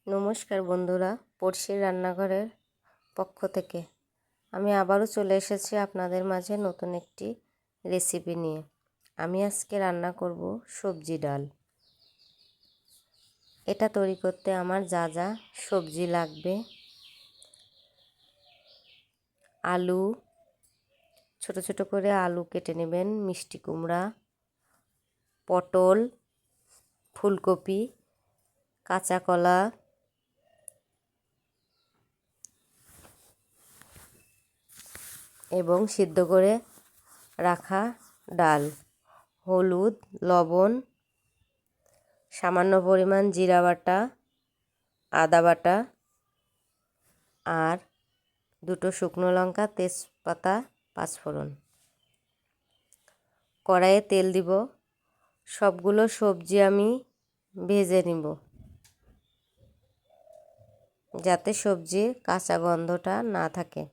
নমস্কার বন্ধুরা, পড়শির রান্নাঘরের পক্ষ থেকে আমি আবারও চলে এসেছি আপনাদের মাঝে নতুন একটি রেসিপি নিয়ে। আমি আজকে রান্না করব সবজি ডাল। এটা তৈরি করতে আমার যা যা সবজি লাগবে: আলু, ছোট ছোট করে আলু কেটে নেবেন, মিষ্টি কুমড়া, পটল, ফুলকপি, কাঁচা কলা, এবং সিদ্ধ করে রাখা ডাল, হলুদ, লবণ, সামান্য পরিমাণ জিরা বাটা, আদা বাটা, আর দুটো শুকনো লঙ্কা, তেজপাতা, পাঁচফোড়ন। কড়াইয়ে তেল দিব। সবগুলো সবজি আমি ভেজে নিব যাতে সবজির কাঁচা গন্ধটা না থাকে।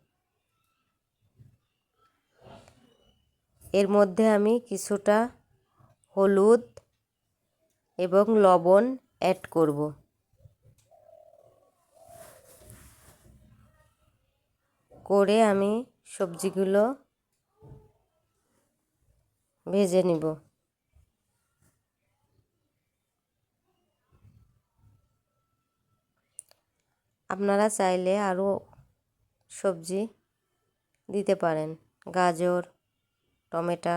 এর মধ্যে আমি কিছুটা হলুদ এবং লবণ অ্যাড করব। করে আমি সবজিগুলো ভেজে নিব। আপনারা চাইলে আরও সবজি দিতে পারেন, গাজর, টমেটো।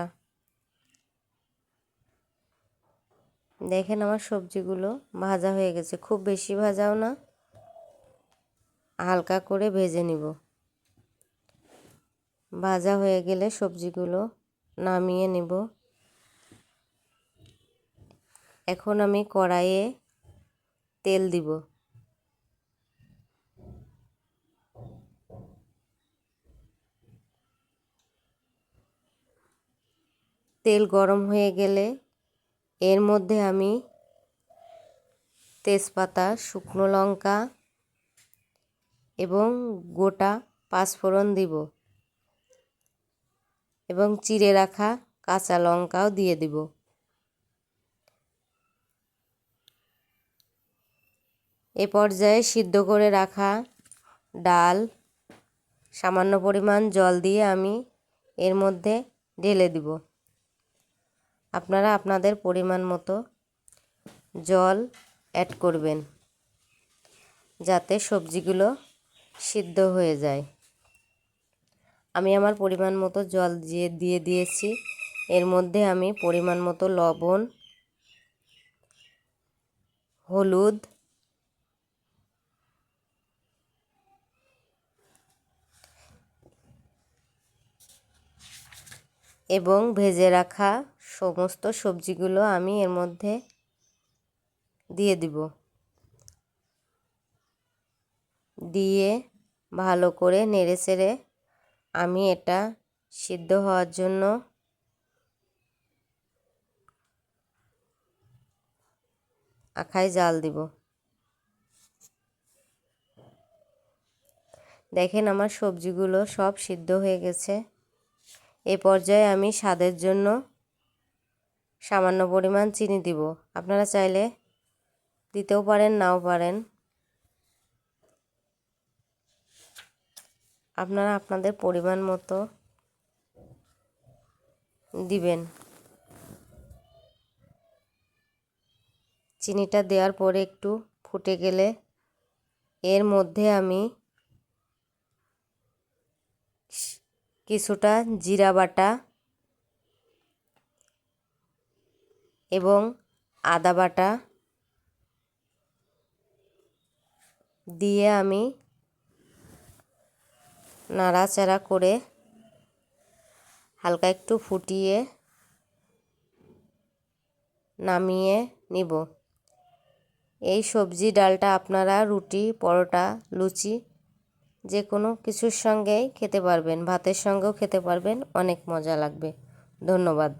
দেখেন আমার সবজিগুলো ভাজা হয়ে গেছে, খুব বেশি ভাজাও না, হালকা করে ভেজে নিব। ভাজা হয়ে গেলে সবজিগুলো নামিয়ে নেব। এখন আমি কড়াইয়ে তেল দিব। তেল গরম হয়ে গেলে এর মধ্যে আমি তেজপাতা, শুকনো লঙ্কা এবং গোটা পাঁচফোড়ন দিব এবং চিড়ে রাখা কাঁচা লঙ্কাও দিয়ে দিব। এ পর্যায়ে সিদ্ধ করে রাখা ডাল সামান্য পরিমাণ জল দিয়ে আমি এর মধ্যে ঢেলে দিব। আপনারা আপনাদের পরিমাণ মতো জল অ্যাড করবেন যাতে সবজিগুলো সিদ্ধ হয়ে যায়। আমি আমার পরিমাণ মতো জল দিয়ে দিয়েছি। এর মধ্যে আমি পরিমাণ মতো লবণ, হলুদ, এবং ভেজে রাখা সমস্ত সবজিগুলো আমি এর মধ্যে দিয়ে দিব। দিয়ে ভালো করে নেড়েচেড়ে আমি এটা সিদ্ধ হওয়ার জন্য আখায় জাল দিব। দেখেন আমার সবজিগুলো সব সিদ্ধ হয়ে গেছে। এ পর্যায়ে আমি স্বাদের জন্য সামান্য পরিমাণ চিনি দিব। আপনারা চাইলে দিতেও পারেন, নাও পারেন। আপনারা আপনাদের পরিমাণ মতো দিবেন। চিনিটা দেওয়ার পরে একটু ফুটে গেলে এর মধ্যে আমি কিছুটা জিরা বাটা এবং আদা বাটা দিয়ে আমি নাড়াচাড়া করে হালকা একটু ফুটিয়ে নামিয়ে নিব। এই সবজি ডালটা আপনারা রুটি, পরোটা, লুচি যে কোনো কিছুর সঙ্গেই খেতে পারবেন, ভাতের সঙ্গেও খেতে পারবেন, অনেক মজা লাগবে। ধন্যবাদ।